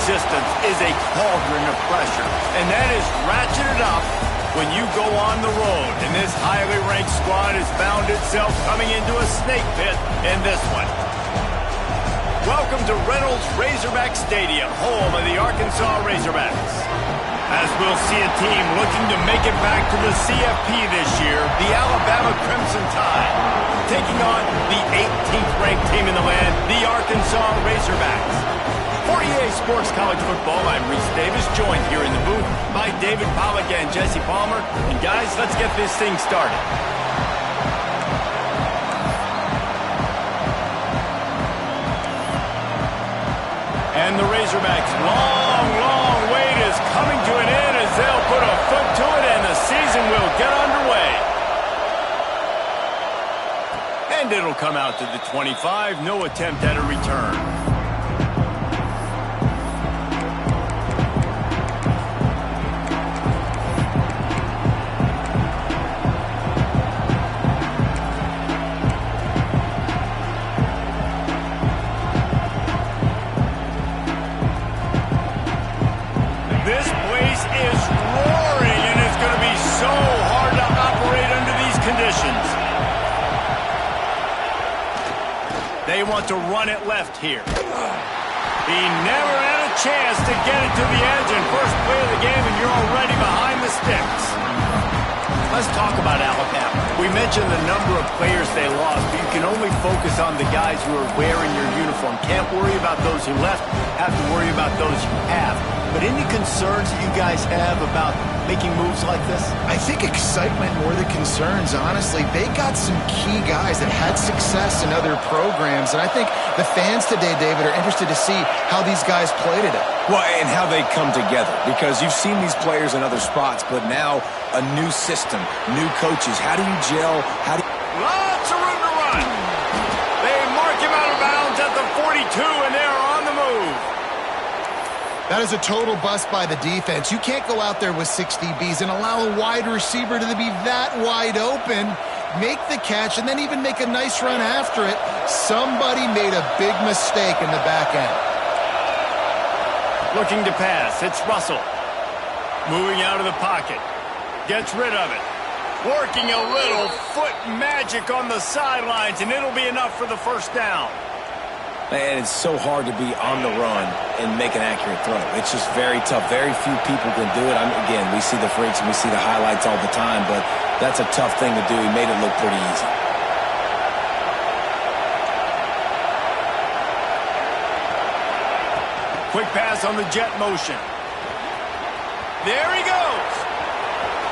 resistance is a cauldron of pressure, and that is ratcheted up when you go on the road. And this highly ranked squad has found itself coming into a snake pit in this one. Welcome to Reynolds Razorback Stadium, home of the Arkansas Razorbacks. As we'll see a team looking to make it back to the CFP this year, the Alabama Crimson Tide, taking on the 18th ranked team in the land, the Arkansas Razorbacks. For EA Sports College Football, I'm Reese Davis, joined here in the booth by David Pollack and Jesse Palmer. And guys, let's get this thing started. And the Razorbacks' long wait is coming to an end as they'll put a foot to it and the season will get underway. And it'll come out to the 25, no attempt at a return. This place is roaring, and it's going to be so hard to operate under these conditions. They want to run it left here. He never had a chance to get it to the edge, and first play of the game, and you're already behind the sticks. Let's talk about Alabama. We mentioned the number of players they lost, but you can only focus on the guys who are wearing your uniform. Can't worry about those who left, have to worry about those who have. But any concerns that you guys have about making moves like this? I think excitement more than concerns, honestly. They got some key guys that had success in other programs, and I think the fans today, David, are interested to see how these guys play today. Well, and how they come together, because you've seen these players in other spots, but now a new system, new coaches. How do you gel? Lots of room to run. They mark him out of bounds at the 42, and they're on the move. That is a total bust by the defense. You can't go out there with 6 DBs and allow a wide receiver to be that wide open, make the catch, and then even make a nice run after it. Somebody made a big mistake in the back end. Looking to pass. It's Russell. Moving out of the pocket. Gets rid of it. Working a little foot magic on the sidelines, and it'll be enough for the first down. And it's so hard to be on the run and make an accurate throw. It's just very tough. Very few people can do it. Again, we see the freaks and we see the highlights all the time, but that's a tough thing to do. He made it look pretty easy. Quick pass on the jet motion. There he goes.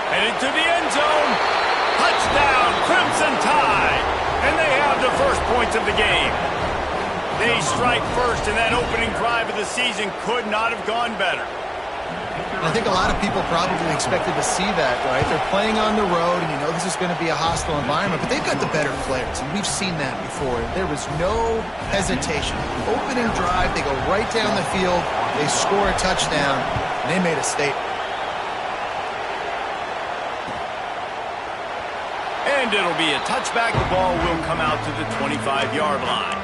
Headed to the end zone. Touchdown, Crimson Tide. And they have the first points of the game. They strike first, and that opening drive of the season could not have gone better. I think a lot of people probably expected to see that, right? They're playing on the road, and you know this is going to be a hostile environment, but they've got the better players, and we've seen that before. There was no hesitation. Opening drive, they go right down the field, they score a touchdown, and they made a statement. And it'll be a touchback. The ball will come out to the 25-yard line.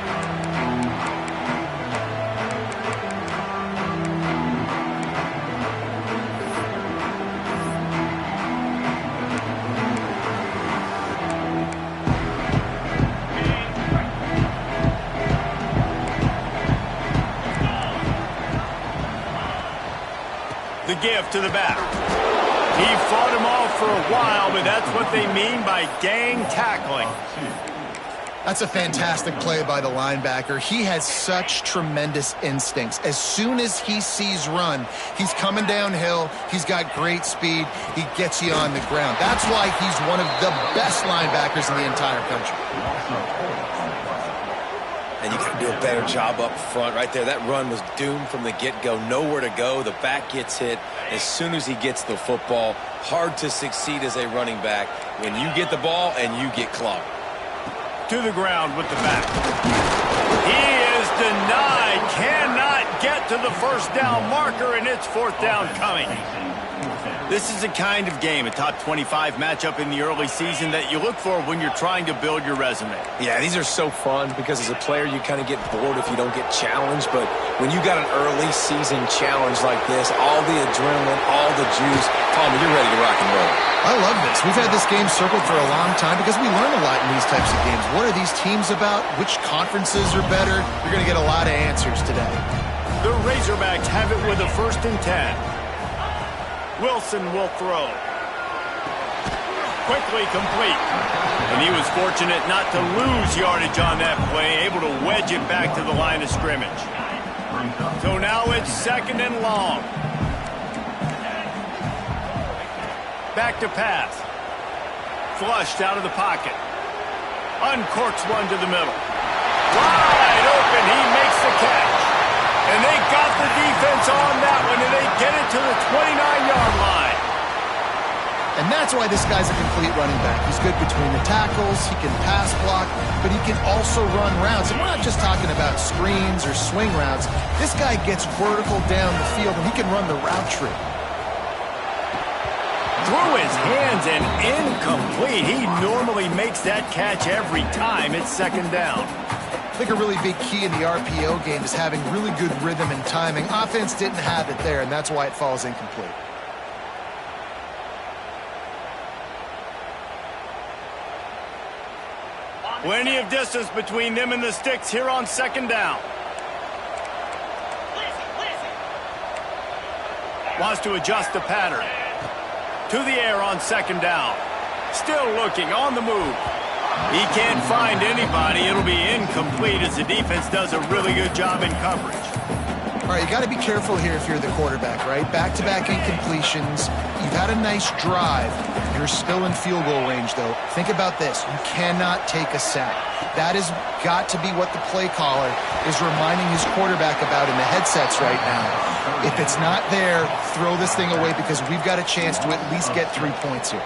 The give to the back. He fought him off for a while, but that's what they mean by gang tackling. That's a fantastic play by the linebacker. He has such tremendous instincts. As soon as he sees run, he's coming downhill. He's got great speed. He gets you on the ground. That's why he's one of the best linebackers in the entire country. And you got to do a better job up front right there. That run was doomed from the get-go. Nowhere to go. The back gets hit as soon as he gets the football. Hard to succeed as a running back when you get the ball and you get clogged. To the ground with the back. He is denied. Cannot get to the first down marker, and it's fourth down coming. This is the kind of game, a top 25 matchup in the early season, that you look for when you're trying to build your resume. Yeah, these are so fun because as a player, you kind of get bored if you don't get challenged. But when you got an early season challenge like this, all the adrenaline, all the juice, Palmer, you're ready to rock and roll. I love this. We've had this game circled for a long time because we learn a lot in these types of games. What are these teams about? Which conferences are better? You're going to get a lot of answers today. The Razorbacks have it with a 1st and 10. Wilson will throw. Quickly complete. And he was fortunate not to lose yardage on that play, able to wedge it back to the line of scrimmage. So now it's 2nd and long. Back to pass. Flushed out of the pocket. Uncorks one to the middle. Wide open, he makes the catch. And they got the defense on that one, and they get it to the 29-yard line. And that's why this guy's a complete running back. He's good between the tackles, he can pass block, but he can also run routes. And we're not just talking about screens or swing routes. This guy gets vertical down the field, and he can run the route tree. Through his hands and incomplete. He normally makes that catch every time. It's 2nd down. I think a really big key in the RPO game is having really good rhythm and timing. Offense didn't have it there, and that's why it falls incomplete. Plenty of distance between them and the sticks here on 2nd down. Wants to adjust the pattern. To the air on 2nd down. Still looking on the move. He can't find anybody. It'll be incomplete as the defense does a really good job in coverage. All right, you got to be careful here if you're the quarterback, right? Back-to-back incompletions. You've had a nice drive. You're still in field goal range, though. Think about this. You cannot take a sack. That has got to be what the play caller is reminding his quarterback about in the headsets right now. If it's not there, throw this thing away because we've got a chance to at least get 3 points here.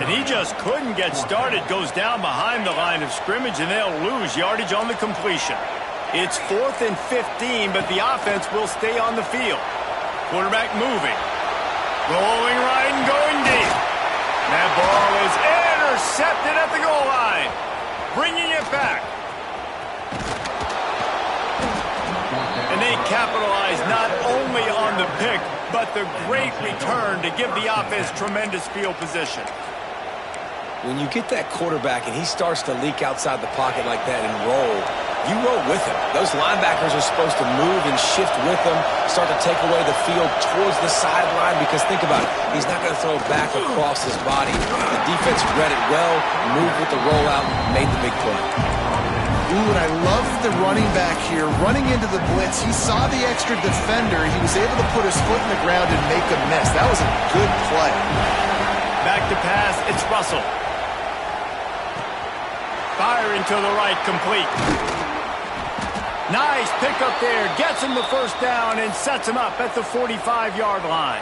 And he just couldn't get started. Goes down behind the line of scrimmage, and they'll lose yardage on the completion. It's 4th and 15, but the offense will stay on the field. Quarterback moving. Going right and going deep. That ball is intercepted at the goal line. Bringing it back. And they capitalize not only on the pick, but the great return to give the offense tremendous field position. When you get that quarterback and he starts to leak outside the pocket like that and roll, you roll with him. Those linebackers are supposed to move and shift with him, start to take away the field towards the sideline because think about it, he's not going to throw it back across his body. The defense read it well, moved with the rollout, made the big play. Ooh, and I love the running back here. Running into the blitz, he saw the extra defender. He was able to put his foot in the ground and make a miss. That was a good play. Back to pass, it's Russell. Firing to the right, complete. Nice pickup there. Gets him the 1st down and sets him up at the 45-yard line.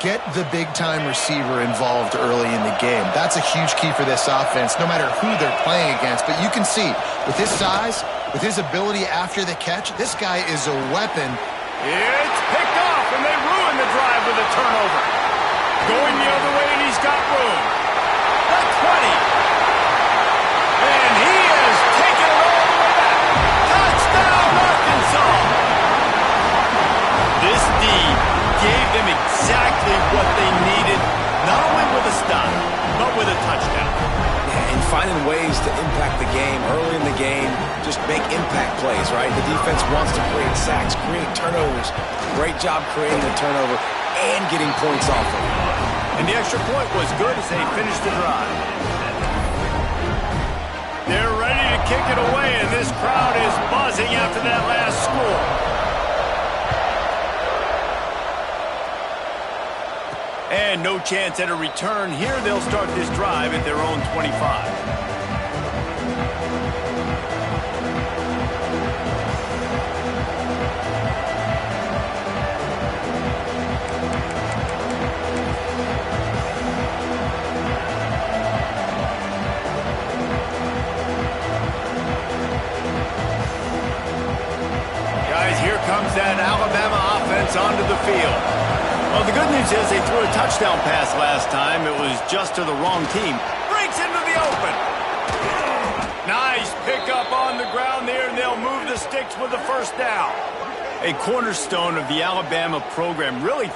Get the big-time receiver involved early in the game. That's a huge key for this offense, no matter who they're playing against. But you can see, with his size, with his ability after the catch, this guy is a weapon. It's picked off, and they ruin the drive with a turnover. Going the other way, and he's got room. The 20. And he has taken it all the way back. Touchdown, Arkansas. This D gave them exactly what they needed, not only with a stop, but with a touchdown. Yeah, and finding ways to impact the game early in the game, just make impact plays, right? The defense wants to create sacks, create turnovers. Great job creating a turnover and getting points off of it. And the extra point was good as they finished the drive. They're ready to kick it away, and this crowd is buzzing after that last score. And no chance at a return here. They'll start this drive at their own 25. Comes that Alabama offense onto the field. Well, the good news is touchdown pass last time. It was just to the wrong team. Breaks into the open. Nice pickup on the ground there, and they'll move the sticks with the first down. A cornerstone of the Alabama program, really.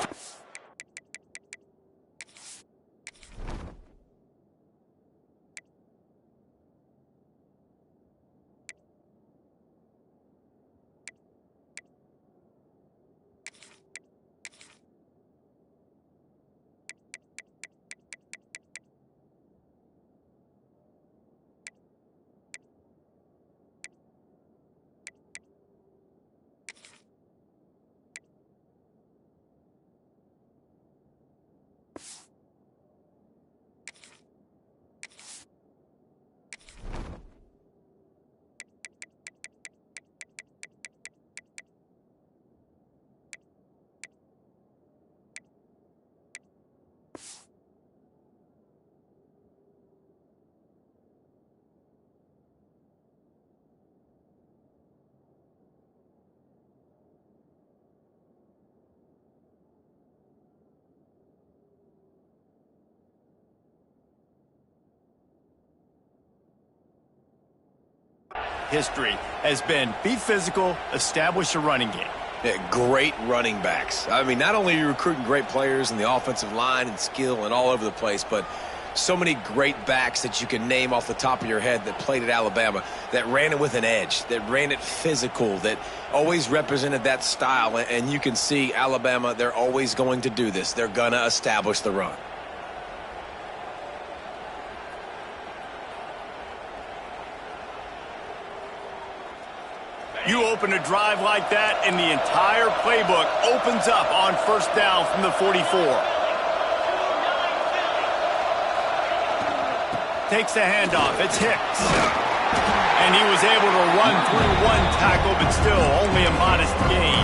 History has been be physical, establish a running game. Yeah, great running backs. I mean, not only are you recruiting great players in the offensive line and skill and all over the place, but so many great backs that you can name off the top of your head that played at Alabama, that ran it with an edge, that ran it physical, that always represented that style. And you can see Alabama, they're always going to do this. They're going to establish the run. You open a drive like that, and the entire playbook opens up on first down from the 44. Takes the handoff. It's Hicks. And he was able to run through one tackle, but still only a modest gain.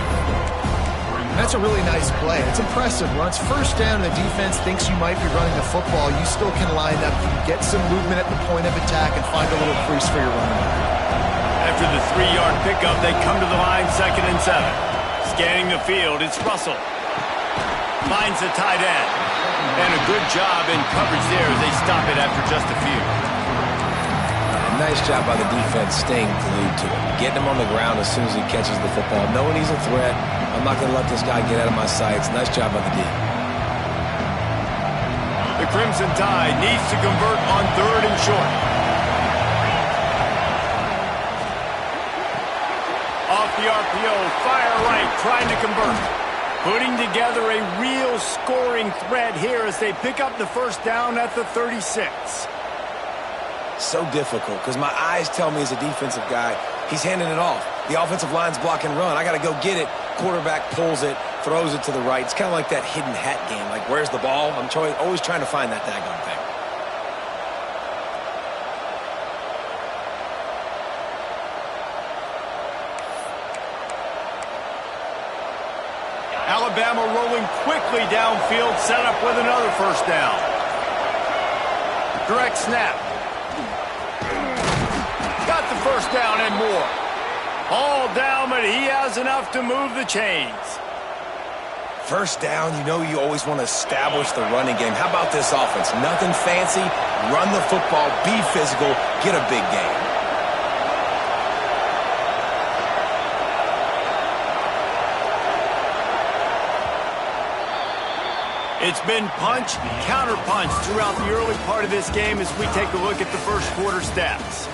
That's a really nice play. It's impressive. When it's first down and the defense thinks you might be running the football, you still can line up, you can get some movement at the point of attack, and find a little crease for your running back. After the 3-yard pickup, they come to the line, 2nd and 7. Scanning the field, it's Russell. Finds the tight end. And a good job in coverage there as they stop it after just a few. Nice job by the defense staying glued to him. Getting him on the ground as soon as he catches the football. Knowing he's a threat, I'm not going to let this guy get out of my sights. Nice job by the D. The Crimson Tide needs to convert on 3rd and short. Off the RPO, fire right, trying to convert. Putting together a real scoring threat here as they pick up the first down at the 36. So difficult because my eyes tell me as a defensive guy, he's handing it off. The offensive line's block and run. I got to go get it. Quarterback pulls it, throws it to the right. It's kind of like that hidden hat game. Like, where's the ball? I'm always trying to find that daggone thing. Alabama rolling quickly downfield, set up with another first down. Direct snap. Got the first down and more. All down, but he has enough to move the chains. First down, you know you always want to establish the running game. How about this offense? Nothing fancy. Run the football, be physical, get a big gain. It's been punch, counter-punch throughout the early part of this game as we take a look at the first quarter stats.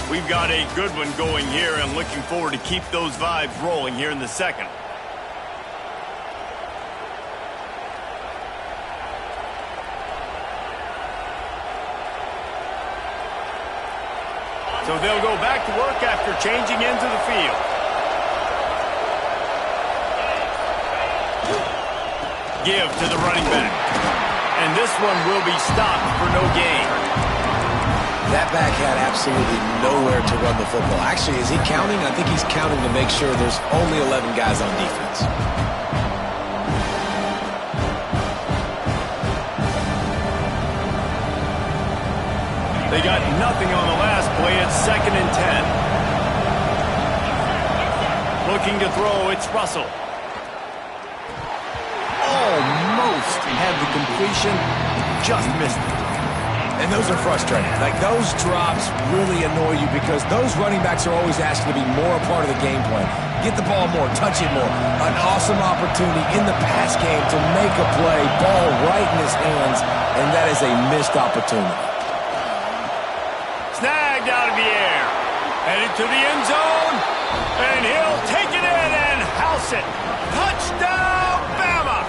We've got a good one going here and looking forward to keep those vibes rolling here in the second. So they'll go back to work after changing into the field. Give to the running back. And this one will be stopped for no gain. That back had absolutely nowhere to run the football. Actually, is he counting? I think he's counting to make sure there's only 11 guys on defense. They got nothing on the last play. It's 2nd and 10. Looking to throw, it's Russell. Almost had the completion, just missed it. And those are frustrating. Like, those drops really annoy you because those running backs are always asking to be more a part of the game plan. Get the ball more, touch it more. An awesome opportunity in the pass game to make a play, ball right in his hands, and that is a missed opportunity. Snagged out of the air. Headed to the end zone. And he'll take it in and house it. Touchdown, Bama!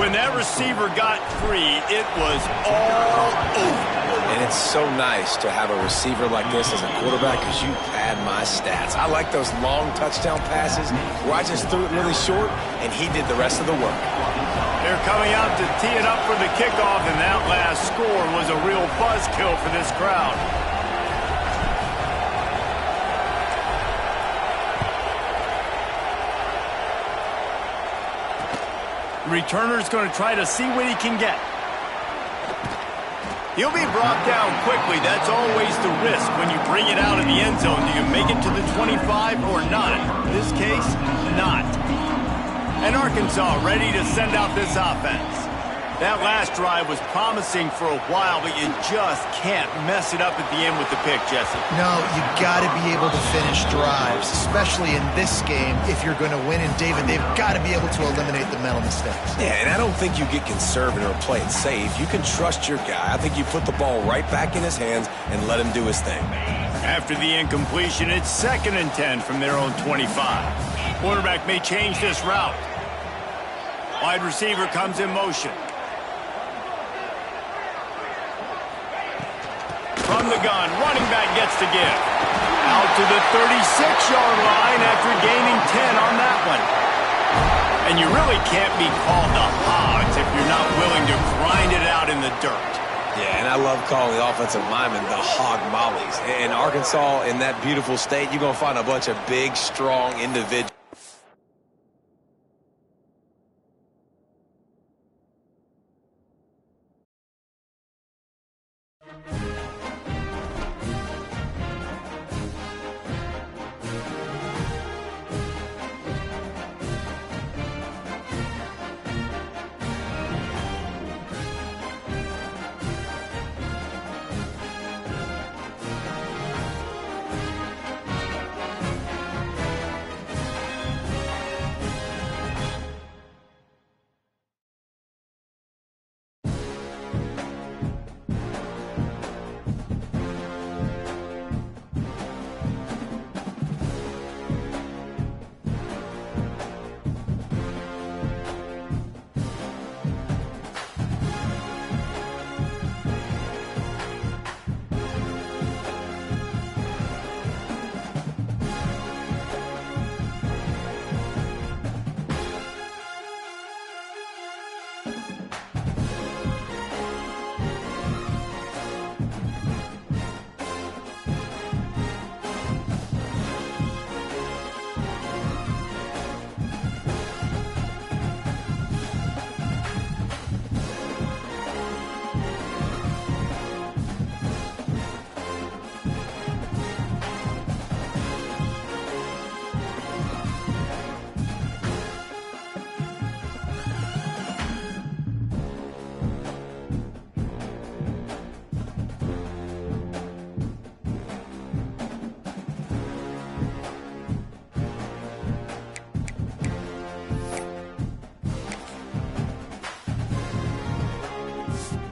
When that receiver got free, it was all over. And it's so nice to have a receiver like this as a quarterback because you pad my stats. I like those long touchdown passes where I just threw it really short and he did the rest of the work. They're coming out to tee it up for the kickoff, and that last score was a real buzzkill for this crowd. Returner's going to try to see what he can get. He'll be brought down quickly. That's always the risk when you bring it out of the end zone. Do you make it to the 25 or not? In this case, not. And Arkansas ready to send out this offense. That last drive was promising for a while, but you just can't mess it up at the end with the pick, Jesse. No, you got to be able to finish drives, especially in this game if you're going to win. And, David, they've got to be able to eliminate the mental mistakes. Yeah, and I don't think you get conservative or play it safe. You can trust your guy. I think you put the ball right back in his hands and let him do his thing. After the incompletion, it's 2nd and 10 from their own 25. Quarterback may change this route. Wide receiver comes in motion. From the gun, running back gets to give. Out to the 36-yard line after gaining 10 on that one. And you really can't be called the Hogs if you're not willing to grind it out in the dirt. Yeah, and I love calling the offensive linemen the hog mollies. In Arkansas, in that beautiful state, you're going to find a bunch of big, strong individuals.